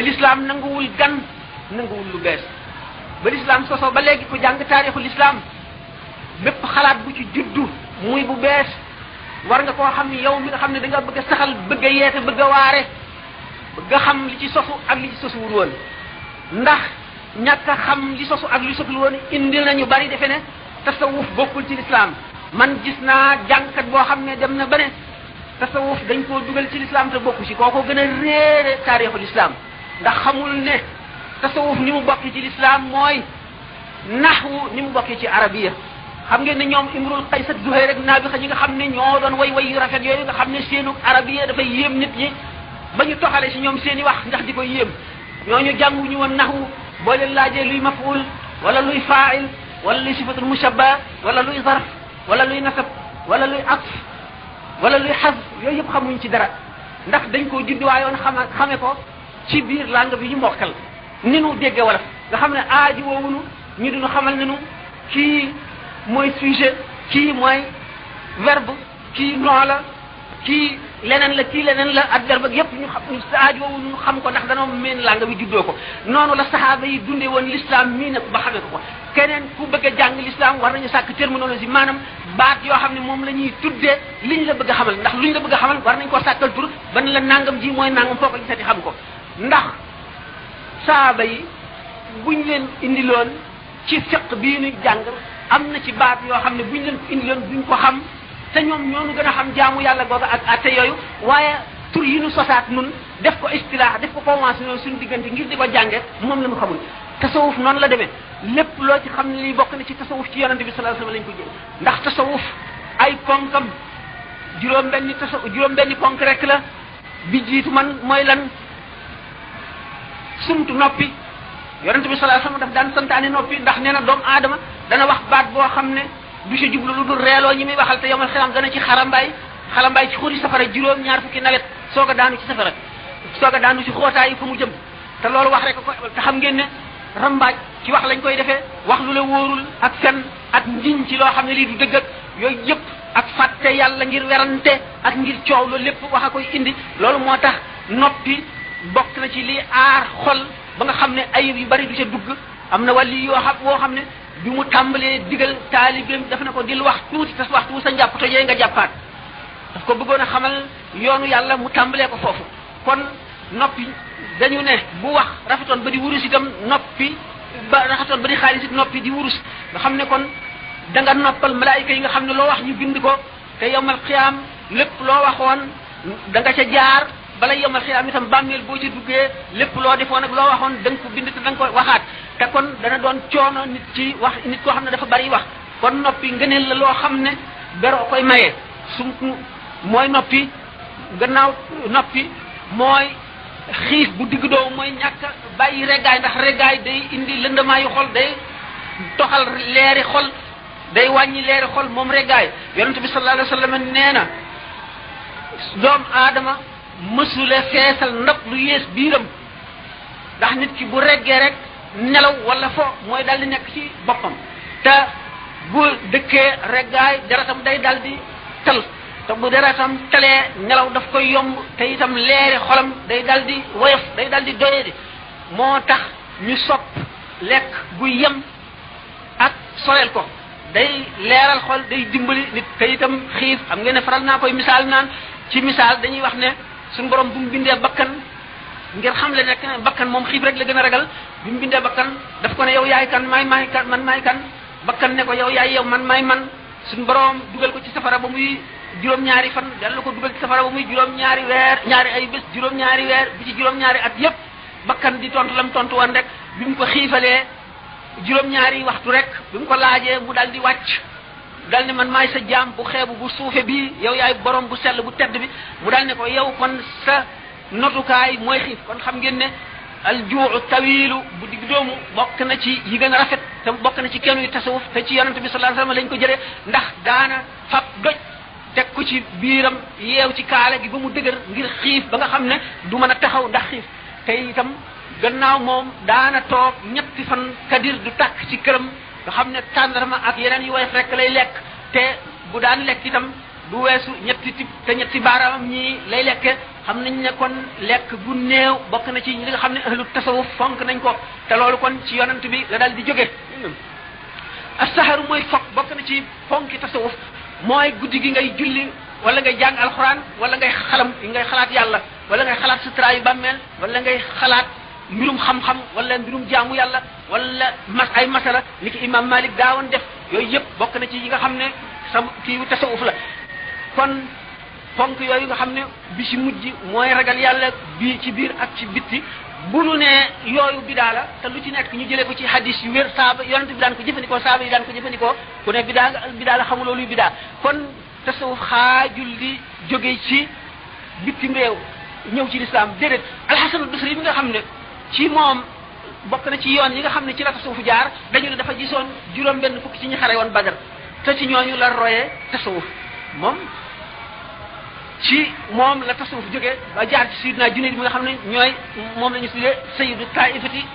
l'islam nanguwul gan nanguwul lu bees ba l'islam soso ba léegi ku jàng taarixu l'islam bépp xalaat bu ci juddu muy bu bees war nga koo xam ni yow mi nga xam ne da nga bëgg a saxal bëgg a yeete bëgg a waare bëgg a xam li ci sosu ak li ci sosuwul woon ndax ñàkk a xam li sosu ak li sosul woon indil nañu bari defe ne tasawuf bokkul ci l'islam man gis naa jàngkat boo xam ne dem na ba ne tasawuf dañ koo dugal ci l'islam te bokku ci kooko gën a réere taarixu l'islam ndax xamul ne tasawuf ni mu bokki ci l'islam mooy naxwu ni mu bokki ci arabiya xam ngeen ne ñoom imrul qays ak zuhayr ak naabixa ñi nga xam ne ñoo doon way yu rafet yooyu nga xam ne seenu arabiya dafay yéem nit ñi ba ñu toxale si ñoom seen i wax ndax di ko yéem ñooñu jànguñu woon naxwu boo leen laajee luy maf'ul wala luy fa'il wala luy sifatul mushabba wala luy zarf wala luy nasab wala luy atf wala luy xas yooyu yëpp xamuñ ci dara ndax dañ koo judduwaayoon xame ko ci biir langue bi ñu mokkal ni nu dégge wolof nga xam ne aaji woowunu ñu diñu xamal ne nu kii mooy sujet kii mooy verbe kii nom la kii leneen la kii leneen la adverbe ak yëpp ñu xam aaji woowunu ñu xam ko ndax danoo meen langue bi juddoo ko noonu la saxaaba yi dundee woon l'islam mii nag ba xamee ko keneen ku bëgg a jàng l'islam war nañu sàkk terminologie maanaam baat yoo xam ne moom la ñuy tuddee liñ la bëgg a xamal ndax luñ la bëgg a xamal war nañ koo sàkkal tur ban la nangam ji mooy nangam foo ko gisati xam ko ndax saaba yi buñ leen indiloon ci fiq bii ñu jàng am na ci baat yoo xam ne buñ leen ko indiloon duñ ko xam te ñoom ñoonu gën a xam jaamu yàlla googa ak atte yooyu waaye tur yi ñu sosaat nun def ko istilah def ko convention suñu diggante ngir di ko jànge moom la ñu xamul tasawuf noonu la demee lépp loo ci xam ne lii bokk na ci tasawuf ci yonente bi sallallahu alayhi wasallam lañ ko jël ndax tasawuf ay ponkam juróom-benni ponk rek la bi jiitu man mooy lan sumtu noppi yonente bi sallallahu alayhi wasallam daf daan santaane noppi ndax nee na doomu aadama dana wax baat boo xam ne du ci jublu lu dul reeloo ñi muy waxal te yomal xiyam dana ci xalambaay ci xuri safara juróom-ñaar fukki nawet soog a daanu ci safara soog a daanu ci xootaayi fa mu jëm te loolu wax rek ko te xam ngeen ne rambaaj ci wax lañ koy defee wax lu la wóorul ak fen ak njiñ ci loo xam ne lii du dëgg ak yooyu yëpp ak fàtte yàlla ngir werante ak ngir coow loolu lépp wax a koy indi loolu moo tax noppi bokk na ci li aar xol ba nga xam ne ayib yu bari du ca dugg am na wàlli woo xam ne bi mu tàmbalee digal taalibeem daf na ko dil wax tuuti te waxtu sa njàpp tojee nga jàppaat daf ko bëggoon a xamal yoonu yàlla mu tàmbalee ko foofu kon noppi dañu ne bu wax rafetoon ba di wurus itam noppi ba rafetoon ba di xaalis it noppi di wurus nga xam ne kon da nga noppal malaayika yi nga xam ne loo wax ñu bind ko te yawmal xiyaam lépp loo waxoon da nga ca jaar bala yawmal xiyaam itam bàmmeel boo ci duggee lépp loo defoon ak loo waxoon da nga ko bind te da nga ko waxaat te kon dana doon coono nit ci wax nit koo xam ne dafa bari wax kon noppi ngëneel la loo xam ne beroo koy maye mooy noppi gannaaw noppi mooy xiif bu digg doomu mooy ñàkk bàyyi reggaay ndax reggaay day indi lëndamaayu xol day toxal leeri xol day wàññi leeri xol moom reggaay yonente bi sallallahu alayhi wasallam nee na doomu aadama mësule feesal ndab lu yées biiram ndax nit ki bu reggee rek nelaw wala fo mooy dal di nekk ci boppam te bu dëkkee reggaay deretam day dal di tal te bu deretam talee nelaw daf koy yomb te itam leeri xolam day dal di woyof day dal di doyadi moo tax ñu sopp lekk bu yem ak soreel ko day leeral xol day dimbali nit te itam xiif xam ngeen ne faral naa koy misaal naan ci misaal dañuy wax ne suñu borom bu mu bindee bakkan ngir xam le nekk bakkan moom xiif rek la gën a ragal bi mu bindee bakkan daf ko ne yow yaay kan maay kan man maay kan bakkan ne ko yow yaay yow man maay man suñu borom dugal ko ci safara ba muy juróom-ñaari fan dellu ko dugal ci safara ba muy juróom-ñaari weer ñaari ay bés juróom-ñaari weer bi ci juróom-ñaari at yépp bakkan di tontu lam tontu woon rek bi mu ko xiifalee juróom-ñaari waxtu rek bi mu ko laajee mu dal di wàcc dal ne man maay sa jaam bu xeebu bu suufe bii yow yaay borom bu sell bu tedd bi mu dal ne ko yow kon sa notukaay mooy xiif kon xam ngeen ne aljuu tawilu bu digg doomu bokk na ci yi gën a rafet te bokk na ci kenn yu tasawuf te ci yonente bi sallallahu alayhi wasallam lañ ko jëlee ndax daana fab doj teg ko ci biiram yeew ci kaala gi ba mu dëgër ngir xiif ba nga xam ne du mën a taxaw ndax xiif te itam gannaaw moom daana toog ñetti fan kadir du tàkk ci këram nga xam ne tàndarma ak yeneen yu woyof rek lay lekk te bu daan lekk itam du weesu ñetti tib te ñetti baaraamam ñii lay lekke xam nañ ne kon lekk bu néew bokk na ci li nga xam ne ahlu tasawuf fonk nañ ko te loolu kon ci yonent bi la daal di jóge as-saharu mooy fokk bokk na ci fonki tasawuf mooy guddi gi ngay julli wala ngay jàng alxuraan wala ngay xalaat yàlla wala ngay xalaat sutra yu bàmmeel wala ngay xalaat mbirum xam-xam wala mbirum jaamu yàlla wala ay masala ni ki imam Malik daawoon def yooyu yëpp bokk na ci yi nga xam ne kii tasawuf la kon fonk yooyu nga xam ne bi ci mujj mooy ragal yàlla bi ci biir ak ci bitti bu nu ne yooyu bidaa la te lu ci nekk ñu jëlee ko ci hadis yu wér saaba yonent bi daan ko jëfandikoo saaba yi daan ko jëfandikoo ku ne bidaa la xamuloo luy bidaa kon tasawuf xaajul di jóge ci bitim réew ñëw ci lislaam déedéet alxasanul basri bi nga xam ne ci moom bokk na ci yoon yi nga xam ne ci la tasawuf jaar dañu ne dafa gisoon juróom benn fukki ci ñu xare woon Badar te ci ñooñu la royee tasawuf ci moom la tasawuf jógee ba jaar ci Sayyidina Junayd bi nga xam ne moom la ñu tuddee sayyidu taifati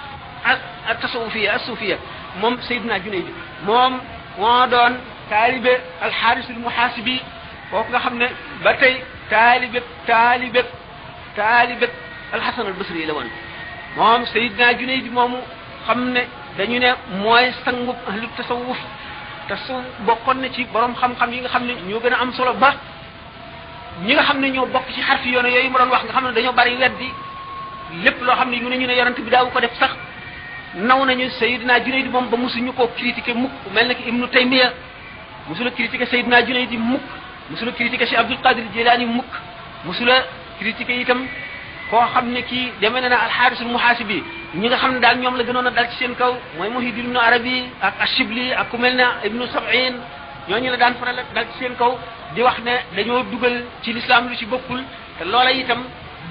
ak tasawufiya ak suufiya moom Sayyidina Junayd moom moo doon taalibe alxaarisul muhaasibi kooku nga xam ne ba tey taalibe alxasan albasri la woon moom Sayyidina Junayd moomu xam ne dañu ne mooy sangub ahlu tasawuf bokkoon na ci borom xam-xam yi nga xam ne ñoo gën a am solo ba ñi nga xam ne ñoo bokk ci xarfi yoon yooyu ma doon wax nga xam ne dañoo bari weddi lépp loo xam ne ñu ne yonent bi daawu ko def sax naw nañu Sayyidina Junayd moom ba mosuñu koo critiqué mukk mel na ki Ibnu Taymiya mosula critiqué Sayyidina Junayd mukk mosula critiqué Cheikh Abdul Qadir Jilani mukk mosula critiqué itam koo xam ne kii demee na alxaarisul muhaasibi ñi nga xam ne daal ñoom la gënoon a dal ci seen kaw mooy Muhyiddin Ibnu Arabi ak Ashibli ak ku mel ne Ibnu Sab'in ñooñu la daan faral dal ci seen kaw di wax ne dañoo dugal ci lislaam lu ci bokkul te loola itam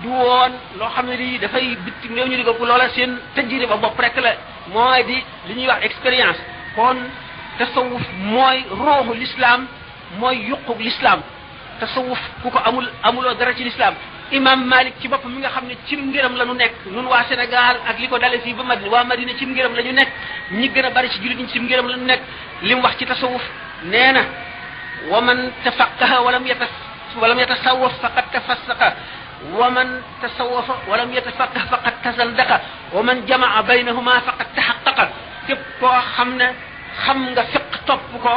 du woon loo xam ne lii dafay bitim réew ñu di ko loola seen tëjjiri ba bopp rek la mooy di li ñuy wax expérience kon tasawuf mooy ruuxu lislaam mooy yuqub lislaam tasawuf ku ko amuloo dara ci lislaam imam Malik ci boppam mi nga xam ne cim ngërëm la ñu nekk nun waa Sénégal ak li ko dale fii ba Madina waa Madina cim ngërëm la ñu nekk ñi gën a bari ci jullit ñi cim ngërëm la ñu nekk li mu wax ci tasawuf nee na wa man tafaqaha walam yatasawwaf faqad tafassaqa wa man tasawwafa walam yatafaqah faqad tazandaqa wa man jamaa baynahuma faqad tahaqqaqa képp koo xam ne xam nga fiq topp ko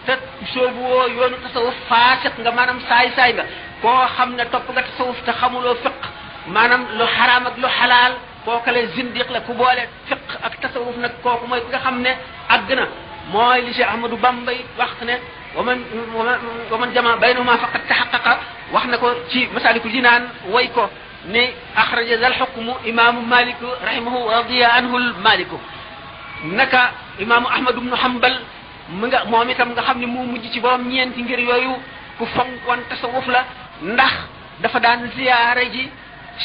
te soobu woo yoonu tasawuf faasiq nga maanaam saay nga koo xam ne topp nga tasawuf te xamuloo fiq maanaam lu xaraam ak lu xalaal kooku la zindiq la ku boole fiq ak tasawuf nag kooku mooy ki nga xam ne àgg na mooy li Cheikh Ahmadou Bamba wax ne wa man jamaa baynahuma faqad tahaqqaqa wax na ko ci Masaalikul Jinaan way ko ne axraja zal hukmu imaamu Malik rahimahu radiya anhu Maliku naka imaamu Ahmad ibnu Hanbal moom itam nga xam ne moo mujj ci borom ñeenti ngir yooyu ku fonkoon tasawuf la ndax dafa daan ziyaare ji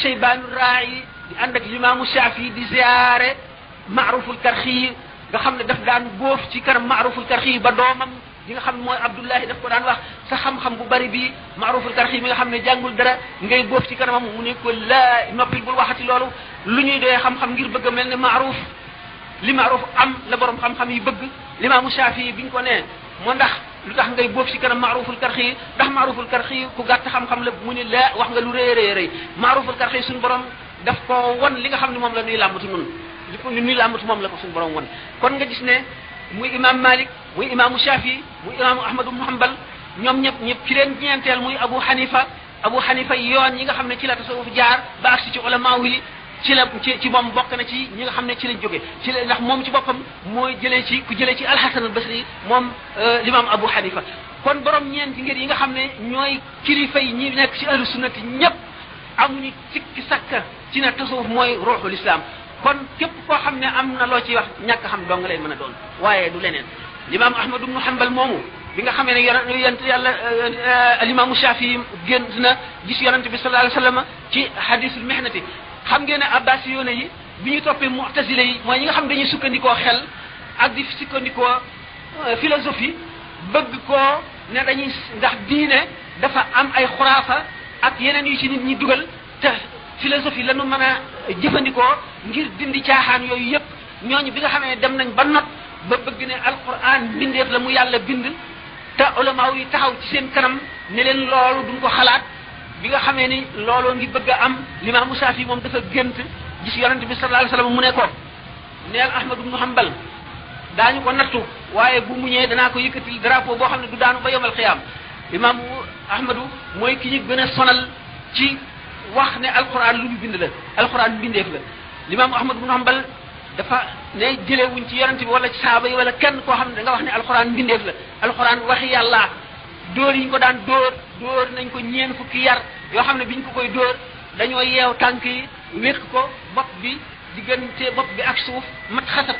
Shaybaanu Raa'i di ànd ak imaamu Shaafi di ziyaare Ma'ruful Karxi nga xam ne daf daan góof ci kanam Ma'ruful Karxi ba doomam di nga xam ne mooy Abdullahi daf ko daan wax sa xam-xam bu bari bi Ma'ruful Karxi mi nga xam ne jàngul dara ngay góof ci kanamam mu ne ko laa noppil bul waxati loolu lu ñuy doyee xam-xam ngir bëgg a mel ne Ma'ruf li Ma'ruf am la borom xam-xam yi bëgg Limaamu Shaafi biñ ko nee moo ndax lu tax ngay góof ci kanam Ma'ruful Karxi ndax Ma'ruful Karxi ku gàtt xam-xam la mu ne laa wax nga lu rëy Ma'ruful Karxi suñu borom daf ko won li nga xam ne moom la ñuy làmbatu nun li ñuy làmbatu moom la ko suñu borom won kon nga gis ne muy imam Malik muy imaamu Shafi muy imaamu Ahmad ibn Hanbal ñoom ñëpp ci leen ñeenteel muy Abu Hanifa yoon yi nga xam ne ci la tasawuf jaar ba agsi ci ulama yi ci moom bokk na ci ñi nga xam ne ci lañ jóge ci la ndax moom ci boppam mooy ku jëlee ci Al-Hasan al-Basri moom l'imam Abu Hanifa kon borom ñeenti ngir yi nga xam ne ñooy kilifa yi ñi nekk ci ahlu sunnati ñëpp amuñu sikki sakka ci ne tasawuf mooy ruuxul islam kon képp koo xam ne am na loo ciy wax ñàkk xam dong lay mën a doon waaye du leneen l'imam Ahmad ibn Hanbal moomu bi nga xamee ne yonent yàlla al-imaamu Shaafi génn na gis yonent bi sallallahu alayhi wasallam ci hadisul mihnati xam ngeen ne abbasi yoone yi bi ñu toppee mu'tazile yi mooy ñi nga xam dañuy sukkandikoo xel ak di sukkandikoo philosophie bëgg koo ne dañuy ndax diine dafa am ay xuraafa ak yeneen yu ci nit ñi dugal te philosophie la ñu mën a jëfandikoo ngir dindi caaxaan yooyu yëpp ñooñu bi nga xamee dem nañ ba not ba bëgg ne alquran bindeef la mu yàlla bind te ulama yi taxaw ci seen kanam ne leen loolu duñ ko xalaat bi nga xamee ni looloo ngi bëgg a am limaamu Saafi moom dafa gént gis yonente bi sallallahu alayhi wasallam mu ne ko neel Ahmad ibn Hanbal daañu ko nattu waaye bu mu ñëwee danaa ko yëkkatil drapeau boo xam ne du daanu ba yomal xiyaam imam Ahmadu mooy ki ñu gën a sonal ci wax ne alquran lu ñu bind la alquran bindeef la limam Ahmad ibn Hanbal dafa ne jëlewuñ ci yonente bi wala ci saaba yi wala kenn koo xam ne da nga wax ne alquran bindeef la alquran waxi yàlla dóor yi ñu ko daan dóor nañ ko ñeen fukki yar yoo xam ne biñ ko koy dóor dañoo yeew tànk yi wékk ko bopp bi diggante bopp bi ak suuf mat xasat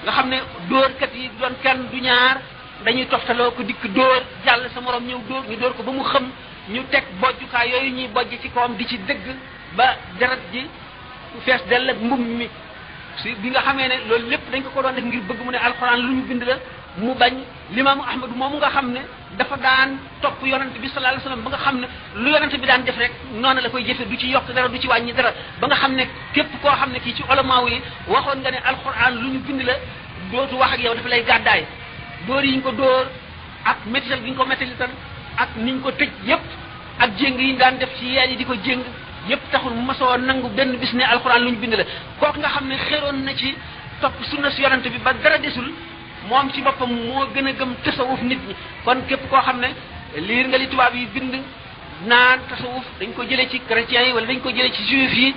nga xam ne dóorkat yi doon kenn du ñaar dañuy toftaloo ko dikk dóor jàll sa morom ñëw dóor ñu dóor ko ba mu xëm ñu teg bojjukaay yooyu ñuy bojj ci kawam di ci dëgg ba deret ji fees dell ak mbum mi si bi nga xamee ne loolu lépp dañ ko doon def ngir bëgg mu ne alxuraan lu ñu bind la mu bañ limaamu Ahmadu moomu nga xam ne dafa daan topp yonent bi sallallahu alayhi wasallam ba nga xam ne lu yonent bi daan def rek noonu la koy jëfe du ci yokk dara du ci wàññi dara ba nga xam ne képp koo xam ne kii ci ulamaaw yi waxoon nga ne alxuraan lu ñu bind la dootu wax ak yow dafa lay gàddaay dóor yi ñu ko dóor ak métital gi ñu ko métalital ak niñ ko tëj yépp ak jéng yi ñu daan def ci yeen yi di ko jéng yépp taxul mosoo nangu benn bis ne alxuraan lu ñu bind la kooku nga xam ne xéroon na ci topp sunna si yonent bi ba dara desul moom ci boppam moo gën a gëm tasawuf nit ñi kon képp koo xam ne liir nga li tubaab yi bind naan tasawuf dañ ko jëlee ci chrétiens yi wala dañ ko jëlee ci juif yi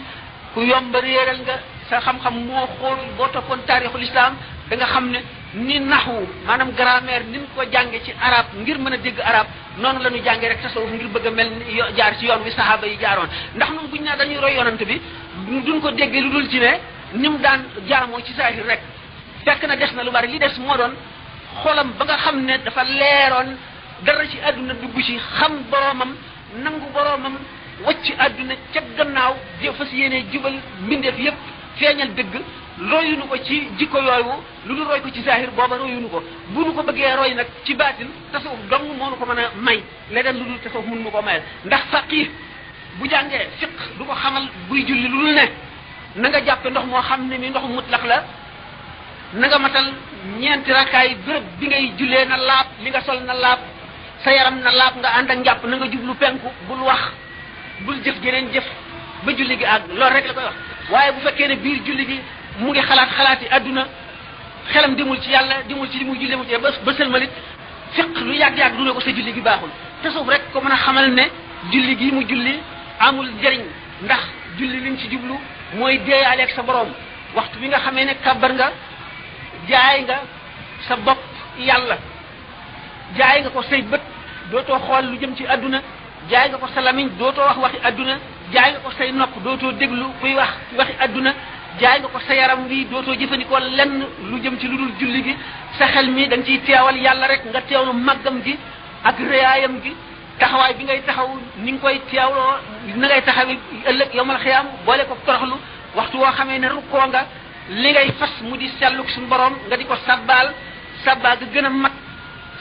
ku yomb réeral nga sa xam-xam moo xool boo toppoon taarixul islam da nga xam ne ni naxwu maanaam grammaire ni ñu ko jànge ci arab ngir mën a dégg arab noonu la ñu jàngee rek tasawuf ngir bëgg a mel ni jaar ci yoon wi saxaaba yi jaaroon ndax ñun buñ naa dañuy roy yonante bi duñ ko déggee lu dul ci ne ni mu daan jaamoo ci saahir rek fekk na des na lu bari li des moo doon xolam ba nga xam ne dafa leeroon dara ci àdduna dugg ci xam boroomam nangu boroomam wacc àdduna ca gannaaw fas yéene jubal mbindeef yépp feeñal dëgg royunu ko ci jikko yooyu lu dul roy ko ci zahir booba royunu ko bu nu ko bëggee roy nag ci baatin tasawuf dong moo nu ko mën a may leneen lu dul tasawuf mun nu ko mayal ndax faqih bu jàngee fiq du ko xamal buy julli lu dul ne na nga jàppe ndox moo xam ne mi ndoxu mutlaq la na nga matal ñeenti rakkaay béréb bi ngay jullee na laab li nga sol na laab sa yaram na laab nga ànd ak njàpp na nga jublu penku bul wax bul jëf geneen jëf ba julli gi àgg loolu rek la koy wax waaye bu fekkee ne biir julli gi mu ngi xalaati àdduna xelam demul ci yàlla demul ci li muy julli demul ci ba sëlmalit fiq lu yàgg-yàgg du ne ko sa julli gi baaxul tasawuf rek ko mën a xamal ne julli gi mu julli amul njëriñ ndax julli liñ ci jublu mooy deeyaaleeg sa borom waxtu bi nga xamee ne kàbbar nga jaay nga sa bopp yàlla jaay nga ko say bët dootoo xool lu jëm ci àdduna jaay nga ko sa lamiñ dootoo wax waxi àdduna jaay nga ko say nopp dootoo déglu kuy wax waxi àdduna jaay nga ko sa yaram wi dootoo jëfandikoo lenn lu jëm ci lu dul julli gi sa xel mi da nga ciy teewal yàlla rek nga teewlu màggam gi ak réyaayam gi taxawaay bi ngay taxaw ni nga koy teewloo na ngay taxawi ëllëg yowmal xiyaam boole ko toroxlu waxtu woo xamee ne rukkoo nga li ngay fas mu di selluk suñu borom nga di ko sabbaal sabbaal ga gën a mat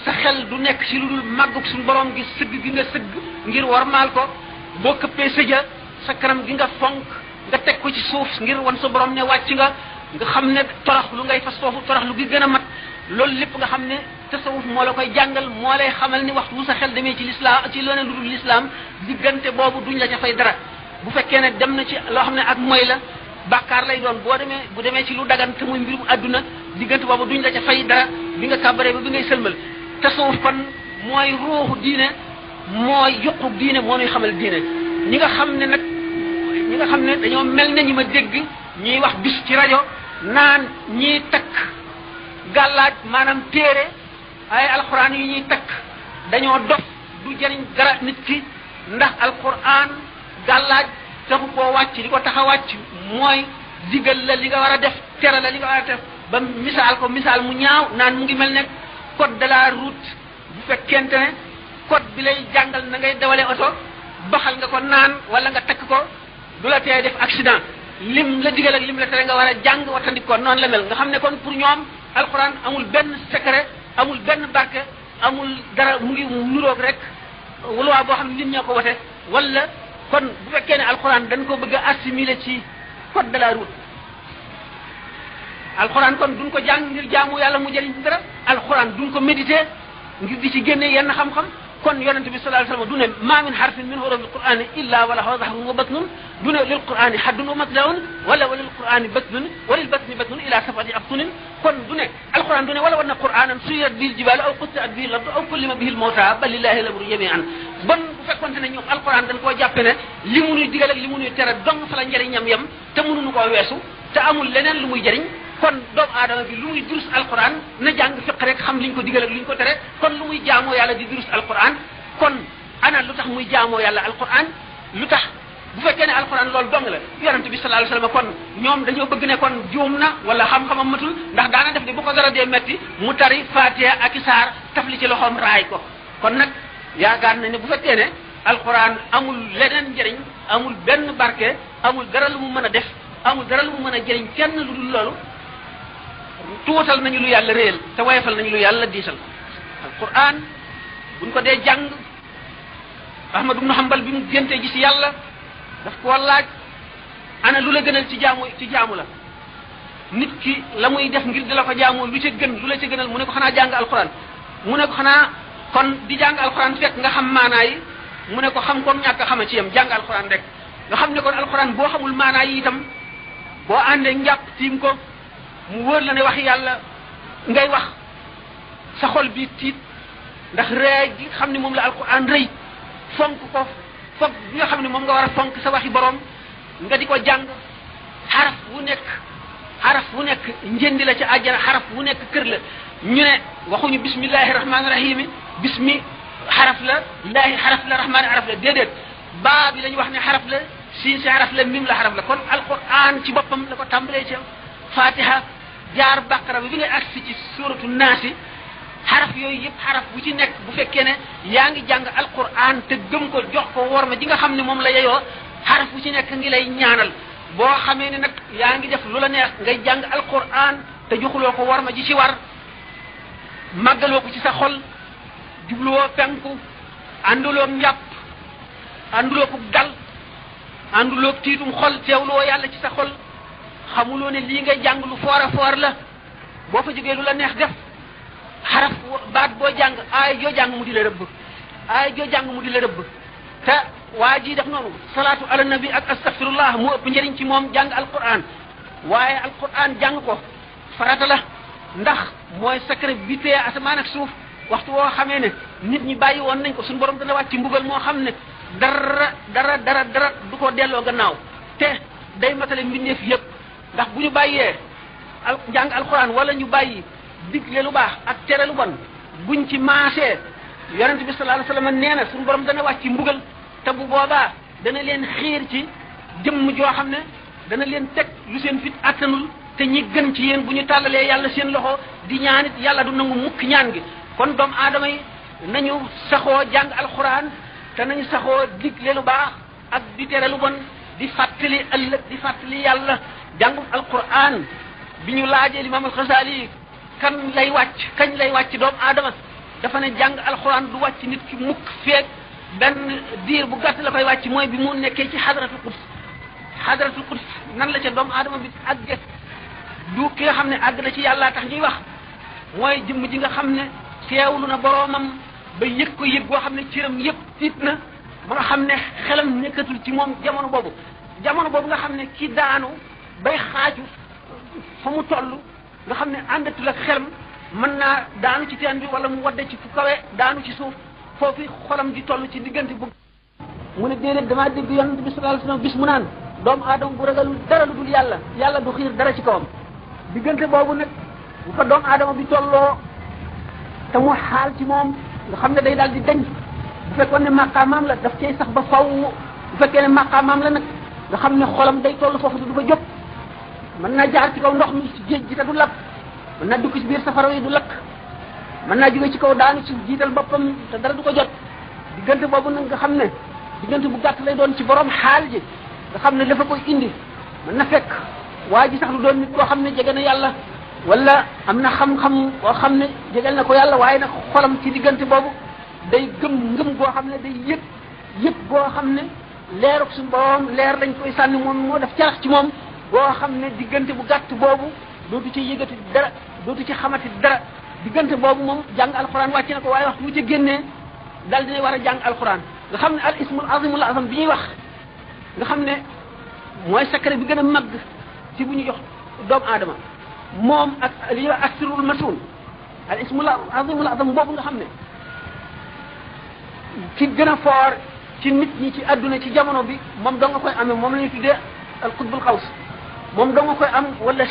sa xel du nekk ci lu dul màgguk suñu borom gi sëgg gi nga sëgg ngir warmaal ko boo këppee sëja sa kanam gi nga fonk nga teg ko ci suuf ngir wan sa borom ne wàcc nga xam ne torox lu ngay fas foofu torox lu gi gën a mat loolu lépp nga xam ne tasawuf moo la koy jàngal moo lay xamal ni waxtu bu sa xel demee ci lislaam ci leneen lu dul lislaam diggante boobu duñ la ca fay dara bu fekkee ne dem na ci loo xam ne ak moy la bàkkaar lay doon bu demee ci lu dagan te muy mbirum àdduna diggante boobu duñ la ca fay dara bi nga kàbbaree ba bi ngay sëlmal tasawuf kon mooy ruuxu diine mooy yuqu diine moo ñuy xamal diine ñi nga xam ne dañoo mel ne ñi ma dégg ñuy wax bis ci rajo naan ñiy takk gàllaaj maanaam téere ay alquran yi ñuy takk dañoo dof du jëriñ dara nit ki ndax alquran gàllaaj taxu koo wàcc li ko tax a wàcc mooy digal la li nga war a def tere la li nga war a def ba misaal mu ñaaw naan mu ngi mel ne code de la route bu fekkente ne code bi lay jàngal na ngay dawale oto baxal nga ko naan wala nga takk ko du la tee def accident lim la digal ak lim la tere nga war a jàng wattandik ko noonu la mel nga xam ne kon pour ñoom alxuraan amul benn secret amul benn barke amul dara mu ngi nuroog rek wala boo xam ne nit ñoo ko wote wala kon bu fekkee ne alxuraan dañ ko bëgg a assimiler ci code de la route alxuraan kon duñ ko jàng ngir jaamu yàlla mu jëriñ ci dara alxuraan duñ ko méditer ngir di ci génne yenn xam-xam kon yonente bi sallallahu alayhi wasallam du ne ma min harfin min hurufil qur'ani illa wa lahu zahrun wa batnun du ne lil qur'ani haddun wa matla'un wala lil qur'ani batnun wa lil batni batnun ila sab'ati abtunin kon du ne alquran du ne wala wana qur'anan suyirat bil jibal aw qutti'at bihi al-ard aw kullima bihi al-mawta bal lillahi al-amru jami'an bon bu fekkonte ne ñoom alquran dañ koo jàppe ne li mu nuy digal ak li mu nuy tere dong fa la njëriñam yam te mënuñu koo weesu te amul leneen lu muy jëriñ kon doomu aadama bi lu muy durus alquran na jàng fiq rek xam liñ ko digal ak liñ ko tere kon lu muy jaamoo yàlla di durus alquran kon ana lu tax muy jaamoo yàlla alquran lu tax bu fekkee ne alquran loolu dong la yonente bi sallallahu alayhi wasallam kon ñoom dañoo bëgg ne kon juum na wala xam-xamam matul ndax daana def de bu ko dara dee metti mu tari fatiha ak isaar tafli ci loxoom raay ko kon nag yaakaar na ne bu fekkee ne alquran amul leneen njëriñ amul benn barke amul dara lu mu mën a def amul dara lu mu mën a jëriñ kenn lu dul loolu tuutal nañu lu yàlla réel te wayefal nañu lu yàlla diisal alquran buñ ko dee jàng Ahmad ibn Hanbal bi mu géntee gis yàlla daf koo laaj ana lu la gënal ci jaamu la nit ki la muy def ngir di la ko jaamoo lu ca gën lu la ca gënal mu ne ko xanaa jàng alquran mu ne ko xanaa kon di jàng alquran fekk nga xam maanaa yi mu ne ko xam comme ñàkk a xama ci yam jàng alquran rek nga xam ne kon alquran boo xamul maanaa yi itam boo àndee njàpp tiim ko mu wóor la ne wax yàlla ngay wax sa xol bi tiit ndax rëy gi xam ne moom la alquran rëy fonk ko foog bi nga xam ne moom nga war a fonk sa waxi borom nga di ko jàng xaraf wu nekk njëndi la ca àjjana xaraf wu nekk kër la ñu ne waxuñu bismillahi rahmaani rahim bismi xaraf la laahi xaraf la rahmaani xaraf la déedéet baa bi la ñu wax ne xaraf la siin si xaraf la mim la xaraf la kon alquran ci boppam la ko tàmbalee ci fatiha jaar baqara bi ngay agsi ci suratu naasi xaraf yooyu yëpp xaraf bu ci nekk bu fekkee ne yaa ngi jàng alquran te gëm ko jox ko worma ji nga xam ne moom la yeyoo xaraf bu ci nekk ngi lay ñaanal boo xamee ne nag yaa ngi def lu la neex ngay jàng alquran te joxuloo ko worma ji ci war màggaloo ko ci sa xol jubluwoo penku ànduloo njàpp ànduloo ko dal ànduloo tiitum xol teewloo yàlla ci sa xol xamuloo ne lii ngay jàng lu foor a foor la boo fa jógee lu la neex def xaraf baat boo jàng aay joo jàng mu di la rëbb aay joo jàng mu di la rëbb te waa ji def noonu salaatu ala nabi ak astaghfirullah mu ëpp njëriñ ci moom jàng alquran waaye alquran jàng ko farata la ndax mooy secret bi tee asamaan ak suuf waxtu woo xamee ne nit ñi bàyyi woon nañ ko suñu borom dana wàcc mbugal moo xam ne dara du ko delloo gannaaw te day matale mbindeef yëpp ndax bu ñu bàyyee jàng alquran wala ñu bàyyi digle lu baax ak tere lu bon buñ ci maasee yonent bi sallallahu alayhi wasallam nee na suñu borom dana wàcc mbugal te bu boobaa dana leen xiir ci jëmm joo xam ne dana leen teg lu seen fit attanul te ñi gën ci yéen bu ñu tàllalee yàlla seen loxo di ñaanit yàlla du nangu mukk ñaan gi kon doomu aadama yi nañu saxoo jàng alquran te nañu saxoo digle lu baax ak di tere lu bon di fàttali ëllëg di fàttali yàlla jàngum alquran bi ñu laajee Imam al-Ghazali kañ lay wàcc doomu aadama dafa ne jàng alquran du wàcc nit ki mukk feek benn diir bu gàtt la koy wàcc mooy bi mu nekkee ci xadratul quds nan la ca doomu aadama bi àgge du ki nga xam ne àgg na ci yàlla tax ñuy wax mooy jëmm ji nga xam ne teewlu na boroomam ba yëg ko yëg boo xam ne cëram yëpp tiit na ba nga xam ne xelam nekkatul ci moom jamono boobu nga xam ne ki daanu bay xaaju fa mu toll nga xam ne àndatul ak xelam mën naa daanu ci teen bi wala mu wadde ci fu kawe daanu ci suuf foofu xolam di toll ci diggante bu mu ne déedéet damaa dégg yonent bi sallallahu alayhi wasallam bis mu naan doomu aadama bu ragalul dara lu dul yàlla du xiir dara ci kawam diggante boobu nag bu fa doomu aadama bi tolloo te mu xaal ci moom nga xam ne day daal di dañ bu fekkoon ne maqaamaam la daf cay sax ba faw bu fekkee ne maqaamaam la nag nga xam ne xolam day toll foofu du fa jóg mën naa jaar ci kaw ndox mi ci géej gi te du lakk mën naa dugg ci biir safara yi du lakk mën naa jóge ci kaw daanu ci jiital boppam te dara du ko jot diggante boobu nag nga xam ne diggante bu gàtt lay doon ci borom xaal ji nga xam ne dafa koy indi mën na fekk waa ji sax lu doon nit koo xam ne jege na yàlla wala am na xam-xam boo xam ne jegel na ko yàlla waaye nag xolam ci diggante boobu day ngëm goo xam ne day yëg boo xam ne leeruk suñu borom leer lañ koy sànni moom moo def carax ci moom boo xam ne diggante bu gàtt boobu dootu ci yëgati dara dootu ci xamati dara diggante boobu moom jàng alxuraan wàcc na ko waaye waxtu bu ci génnee dal dina war a jàng alquran nga xam ne al ismul azimul azam bi ñuy wax nga xam ne mooy secret bi gën a màgg ci bu ñu jox doomu aadama moom ak li ñuy wax asrul masun al ismul azimul azam boobu nga xam ne ki gën a foor ci nit ñi ci adduna ci jamono bi moom doo nga koy amee moom la ñuy tuddee al qutbul xaws moom doo nga koy am wala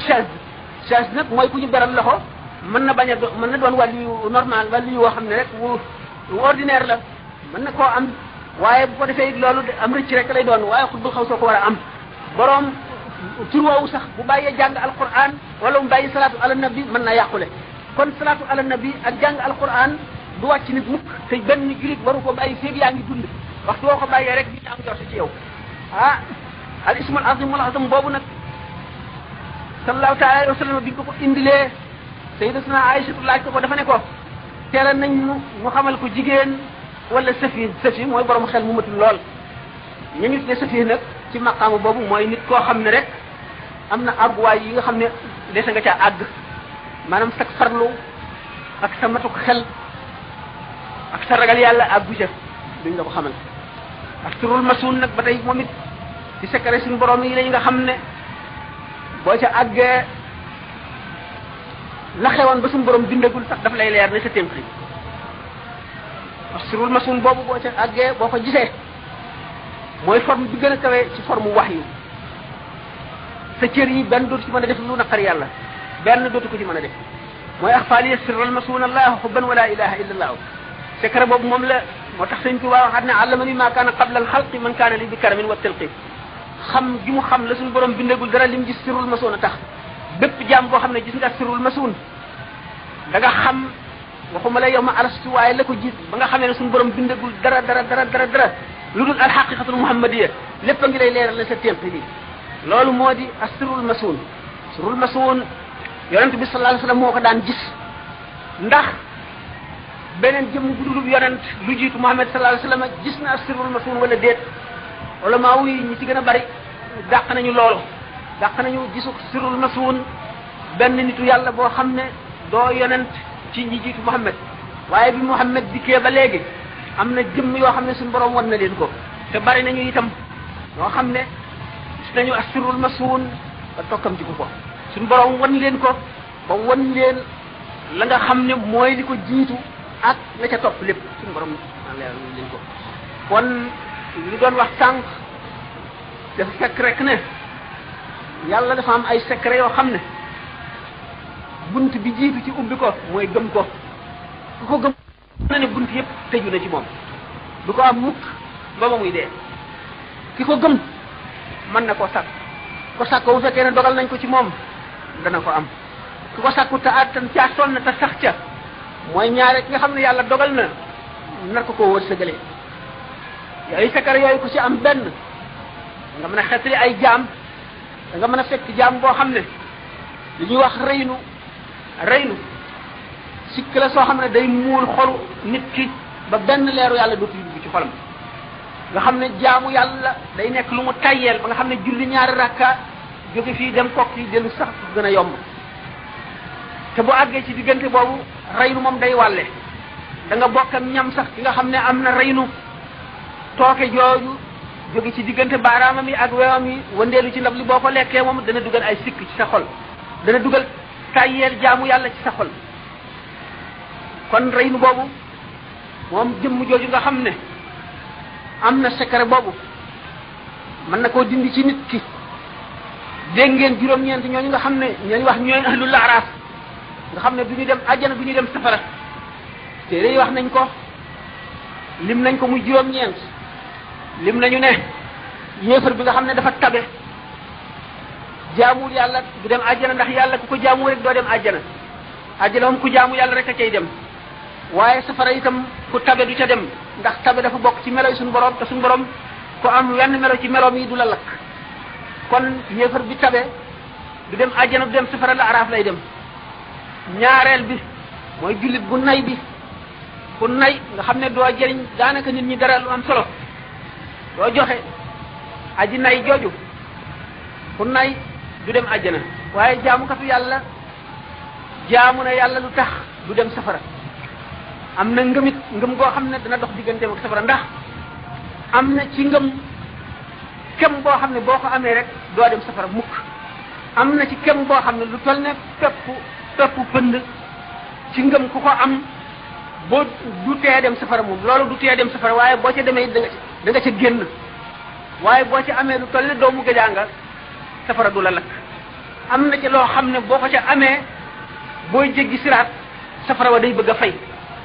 chaz nag mooy ku ñu beral loxo mën na bañ a mën na doon wàllu yu normal wàllu yu woo xam ne rek wu ordinaire la mën na koo am waaye bu ko defee loolu am rëcc rek lay doon waaye xutbul xaws soo ko war a am borom tur woowu sax bu bàyyee jàng alquran wala mu bàyyi salaatu ala nabi mën na yàqule kon salaatu ala nabi ak jàng alquran du wàcc nit mukk te benn julit waru ko bàyyi féeg yaa ngi dund waxtu woo ko bàyyee rek di am jorte ci yow al ismul azimul azam boobu nag sallallahu taala alayhi wa sallam bi ko ko indilee sayyidatuna Aïcha laaj ko dafa ne ko teela nañ mu xamal ko jigéen wala safi mooy borom xel mu matul lool ñu ñu tuddee safi nag ci maqaama boobu mooy nit koo xam ne rek am na àgguwaay yi nga xam ne dese nga caa àgg maanaam sa farlu ak sa matuk xel ak sa ragal yàlla àggu ca duñ la ko xamal ak turul masuun nag ba tey moom it ci secret suñu borom yi la nga xam ne boo ca àggee la xewoon ba suñu borom bindagul sax daf lay leer ne sa témxi ak turul masuun boobu boo ca àggee boo ko gisee mooy forme bi gën a kawe ci forme wahyu sa cër yi benn dootu ci mën a def lu naqar yàlla benn dootu ko ci mën a def mooy axfaaliya sirral masuun allah xubban wala ilaha illa allah secret boobu moom la moo tax sëñ Tuubaa waxaat ne allamani ma kaana qabla al xalqi man kaana li bi karamin wa tilqi xam gi mu xam la suñu borom bindagul dara lim gis sirrul masuun a tax bépp jaam boo xam ne gis nga sirrul masuun da nga xam waxuma la yow ma alastu waaye la ko gis ba nga xamee ne suñu borom bindagul dara lu dul al xaqiqatul muhammadiya lépp a ngi lay leeral ne sa témp bi loolu moo di asirul masuun sirul masuun yonent bi sallallahu alayhi wasallam moo ko daan gis ndax beneen jëmm bu dul yonent lu jiitu Muhammad sallallahu alayhi wasallam gis na asirul masuun wala déet wala maa wuy ñi ci gën a bari dàq nañu loolu dàq nañu gisu sirul masuun benn nitu yàlla boo xam ne doo yonent ci ñi jiitu Muhammad waaye bi Muhammad dikkee ba léegi am na jëmm yoo xam ne suñu borom wan na leen ko te bari nañu itam ñoo xam ne gis nañu asirul masuun ba tokkam ci ko suñu borom wan leen ko ba wan leen la nga xam ne mooy li ko jiitu ak la ca topp lépp suñu borom leer leen ko kon li doon wax sànq dafa fekk rek ne yàlla dafa am ay secret yoo xam ne bunt bi jiitu ci ubbi ko mooy gëm ko ku ko gëm na ne bunt yëpp tëju na ci moom du ko am mukk ba ba muy dee ki ko gëm mën na koo sàkk ko sàkk bu fekkee ne dogal nañ ko ci moom dana ko am ki ko sàkku te attan caa sonn te sax ca mooy ñaare ki nga xam ne yàlla dogal na nar ko koo wërsëgale yooyu sakar yooyu ku ci am benn nga mën a xetli ay jaam da nga mën a fekk jaam boo xam ne li ñuy wax reynu sikk la soo xam ne day muul xolu nit ki ba benn leeru yàlla dootu dugg ci xolam nga xam ne jaamu yàlla day nekk lu mu tayyeel ba nga xam ne julli ñaari rakka jóge fii dem kokk yi dellu sax gën a yomb te bu àggee ci diggante boobu reynu moom day wàlle da nga bokk ak ñam sax ki nga xam ne am na reynu tooke jooju jóge ci diggante baaraamam yi ak weewam yi wandeelu ci ndab li boo ko lekkee moom dana dugal ay sikk ci sa xol dana dugal tayyeel jaamu yàlla ci sa xol kon reynu boobu moom jëmm jooju nga xam ne am na secret boobu mën na koo dindi ci nit ki dégg ngeen juróom-ñeent ñooñu nga xam ne ñooñu wax ñooy ahlul araaf nga xam ne du ñu dem àjjana du ñu dem safara téere yi wax nañ ko lim nañ ko muy juróom-ñeent lim nañu ne yéefar bi nga xam ne dafa tabe jaamuwul yàlla du dem àjjana ndax yàlla ku ko jaamu rek doo dem àjjana àjjana moom ku jaamu yàlla rek a cay dem waaye safara itam ku tabe du ca dem ndax tabe dafa bokk ci melo yi suñu borom te suñu borom ku am wenn melo ci meloom yi du la lakk kon yéefar bi tabe du dem àjjana du dem safara la araaf lay dem ñaareel bi mooy jullit bu nay bi ku nay nga xam ne doo jëriñ daanaka nit ñi dara lu am solo doo joxe aji nay jooju ku nay du dem àjjana waaye jaamukatu yàlla jaamu na yàlla lu tax du dem safara am na ngëmit ngëm goo xam ne dana dox digganteem ak safara ndax am na ci ngëm kem boo xam ne boo ko amee rek doo dem safara mukk am na ci kem boo xam ne lu toll ne peppu pënd ci ngëm ku ko am boo du tee dem safara moom loolu du tee dem safara waaye boo ca demee da nga ca génn waaye boo ca amee lu toll ne doomu gëjaanga safara du la lakk am na ci loo xam ne boo ko ca amee booy jéggi siraat safara wa day bëgg a fay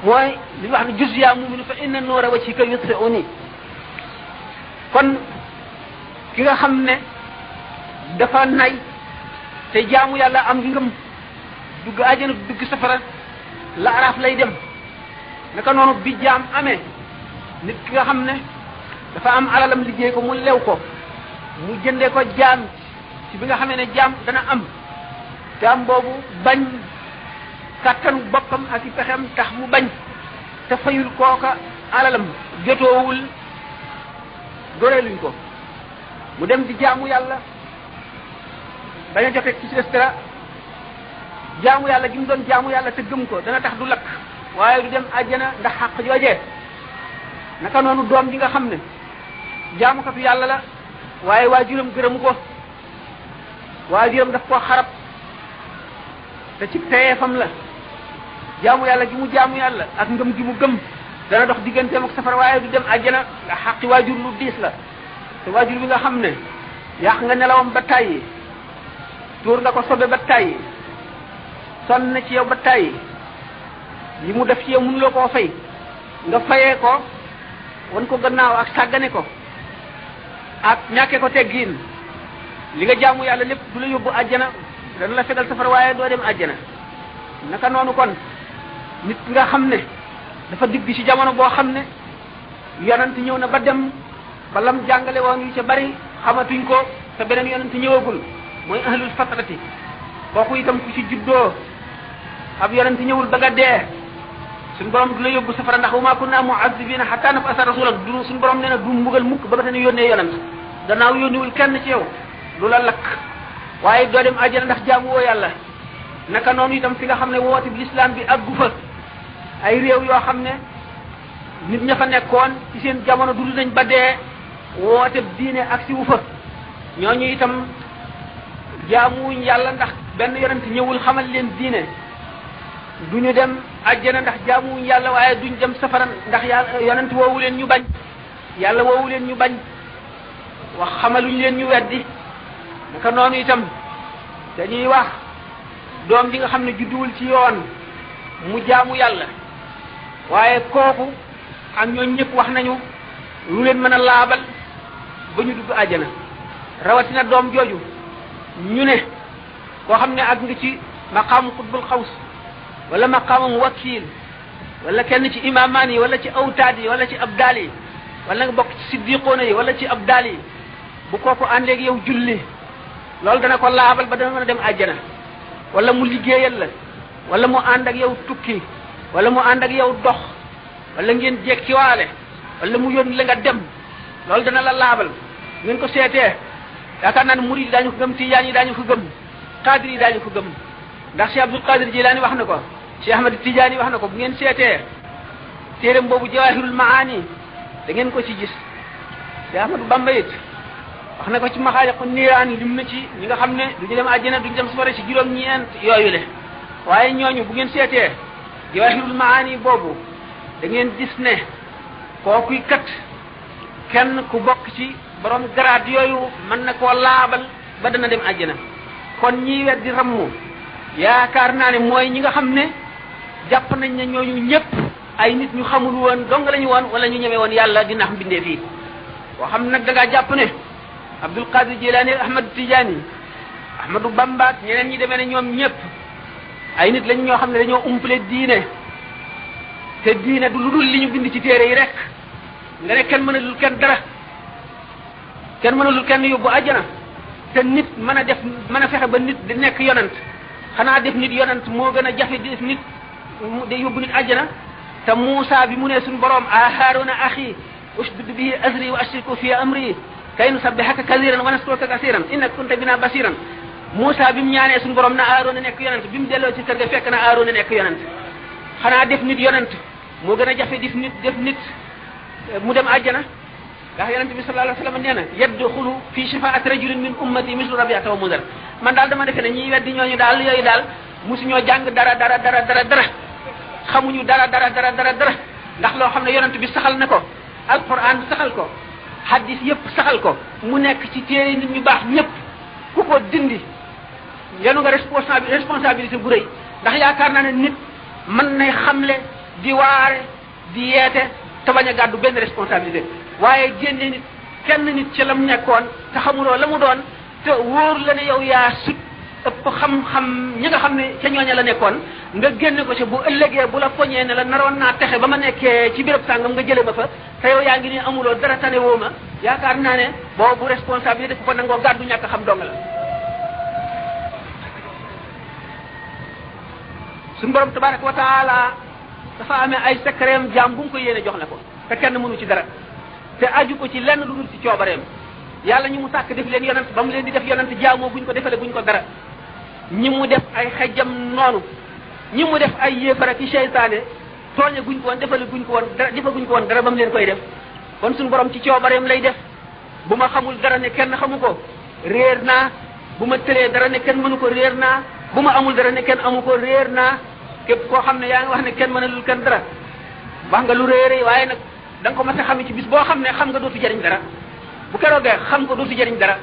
mooy li wax ne juz yaa mu'minu fa inna nuura wajhika yutfi'uni kon ki nga xam ne dafa nay te jaamu yàlla am ngëm dugg àjjana dugg safara la araaf lay dem naka noonu bi jaam amee nit ki nga xam ne dafa am alalam liggéey ko mu lew ko mu jëndee ko jaam ci bi nga xamee ne jaam dana am jaam boobu bañ kàttanu boppam ak i pexem tax mu bañ te fayul kooka alalam jotoowul goreeluñ ko mu dem di jaamu yàlla bañ a jote ci dara jaamu yàlla gi mu doon jaamu yàlla te gëm ko dana tax du lakk waaye du dem àjjana ndax xaq joojee naka noonu doom ji nga xam ne jaamukatu yàlla la waaye waajuram gërëmu ko waajuram daf koo xarab te ci teyeefam la jaamu yàlla gi mu jaamu yàlla ak ngëm gi mu gëm dana dox digganteem ak safara waaye du dem àjjana ndax xaqi waajur lu diis la te waajur bi nga xam ne yàq nga nelawam ba tàyyi tuur nga ko sobe ba tàyyi sonn na ci yow ba tàyyi li mu def ci yow mënuloo koo fay nga fayee ko wan ko gannaaw ak sàggane ko ak ñàkkee ko teggiin li nga jaamu yàlla lépp du la yóbbu àjjana dana la fegal safara waaye doo dem àjjana naka noonu kon nit nga xam ne dafa digg ci jamono boo xam ne yonent ñëw na ba dem ba lam jàngale woon yu ca bari xamatuñ ko te beneen yonent ñëwagul mooy ahlul fatrati kooku itam ku ci juddoo ab yonent ñëwul ba nga dee suñu borom du la yóbbu safara ndax wa maa kunna mu'azzibina hatta nab'atha rasulan du suñu borom nee na du mbugal mukk ba nga te ne yónnee yonent gannaaw yónniwul kenn ci yow du la lakk waaye doo dem àjjana ndax jaamu woo yàlla naka noonu itam fi nga xam ne woote bi l'islam bi àggu fa ay réew yoo xam ne nit ña fa nekkoon ci seen jamono dund nañ ba dee woote diine ak si wu fa ñooñu itam jaamuwuñ yàlla ndax benn yonent ñëwul xamal leen diine duñu dem àjjana ndax jaamuwuñ yàlla waaye duñ dem safara ndax yàlla yonent woowu leen ñu bañ yàlla woowu leen ñu bañ wax xamaluñ leen ñu weddi naka noonu itam dañuy wax doom ji nga xam ne judduwul ci yoon mu jaamu yàlla waaye kooku ak ñooñ ñëpp wax nañu lu leen mën a laabal ba ñu dugg àjjana rawatina doom jooju ñu ne koo xam ne ak nga ci maqaamu xutbul xaws wala maqaamam wakiil wala kenn ci imaamaan yi wala ci awtaad yi wala ci abdaal yi wala nga bokk ci siddiqoona yi wala ci abdaal yi bu kooku àndeeg yow julli loolu dana ko laabal ba dana mën a dem àjjana wala mu liggéeyal la wala mu ànd ak yow tukki wala mu ànd ak yow dox wala ngeen jekkiwaale wala mu yónni la nga dem loolu dana la laabal ngeen ko seetee yaakaar naa ne murid yi daañu ko gëm tijaan yi daañu ko gëm qadir yi daañu ko gëm ndax Cheikh Abdul Qadir Jilaani wax na ko Cheikh Ahmad Tijaani wax na ko bu ngeen seetee téeram boobu Jawaahirul Maani da ngeen ko ci gis Cheikh Ahmadu Bamba it wax na ko ci Maxaaliqu Niiraan lim na ci ñi nga xam ne duñu dem àjjana duñu dem safara ci juróom-ñeent yooyu le waaye ñooñu bu ngeen seetee Jawaahirul Maani boobu da ngeen gis ne kookuy kat kenn ku bokk ci borom garaat yooyu mën na koo laabal ba dana dem àjjana kon ñiy weddi rammu yaakaar naa ne mooy ñi nga xam ne jàpp nañ ne ñooñu ñëpp ay nit ñu xamul woon dong lañu woon wala ñu ñeme woon yàlla di nax mbindee fii boo xam nag da ngaa jàpp ne Abdul Qadir Jilaani Ahmad Tijaani Ahmadu Bamba ñeneen ñi demee ne ñoom ñëpp ay nit lañ ñoo xam ne dañoo umpale diine te diine du lu dul li ñu bind ci téere yi rek nga ne kenn mënalul kenn dara kenn mënalul kenn yóbbu àjjana te nit mën a fexe ba nit di nekk yonant xanaa def nit yonant moo gën a jafe def nit de yóbbu nit àjjana te Muusa bi mu ne suñu borom a Haaruna axi ushdud bihi azri wa ashriku fi amri kay nusabbihaka kasiran wa naskuruka kasiran innaka kunta bina basiran Muusa bi mu ñaanee suñu borom na Haaruna nekk yonant bi mu delloo ci kër ga fekk na Haaruna nekk yonant xanaa def nit yonant moo gën a jafe def nit mu dem àjjana ndax yonente bi sallallahu alayhi wasallam nee na yadxulu fi shafaati rajulin min ummati mislu rabiata wa mudar man daal dama defe ne ñiy weddi ñooñu daal yooyu daal mosuñoo jàng dara xamuñu dara ndax loo xam ne yonente bi saxal na ko alquran saxal ko hadis yépp saxal ko mu nekk ci téere nit ñu baax ñëpp ku ko dindi yenu nga responsabilité bu rëy ndax yaakaar naa ne nit mën nay xamle di waare di yeete te bañ a gàddu benn responsabilité waaye génne nit kenn nit ci la mu nekkoon te xamuloo la mu doon te wóor la ne yow yaa sut ëpp xam-xam ñi nga xam ne ca ñooña la nekkoon nga génne ko ci bu ëllëgee bu la poñee ne la naroon naa texe ba ma nekkee ci béréb sàngam nga jële ma fa te yow yaa ngi ni amuloo dara tane woo ma yaakaar naa ne boobu responsabilité ku ko nangoo gàddu ñàkk xam dong la suñu borom tabaraka wa taala dafa amee ay secret jaam bu mu ko yéene jox la ko te kenn mënu ci dara te aju ko ci lenn lu dul ci coobareem yàlla ñi mu sàkk def leen yonent ba mu leen di def yonent jaamoo buñ ko defale buñ ko dara ñi mu def ay xejjam noonu ñi mu def ay yéefara ci seytaane tooñe guñ ko woon defale guñ ko woon dara defaguñ ko woon dara ba mu leen koy def kon suñu borom ci coobareem lay def bu ma xamul dara ne kenn xamu ko réer naa bu ma tëlee dara ne kenn mënu ko réer naa bu ma amul dara ne kenn amu ko réer naa képp koo xam ne yaa ngi wax ne kenn mënalul kenn dara wax nga lu réeré waaye nag da nga ko mas a xam ci bis boo xam ne xam nga dootu jëriñ dara bu keroogee xam nga dootu jëriñ dara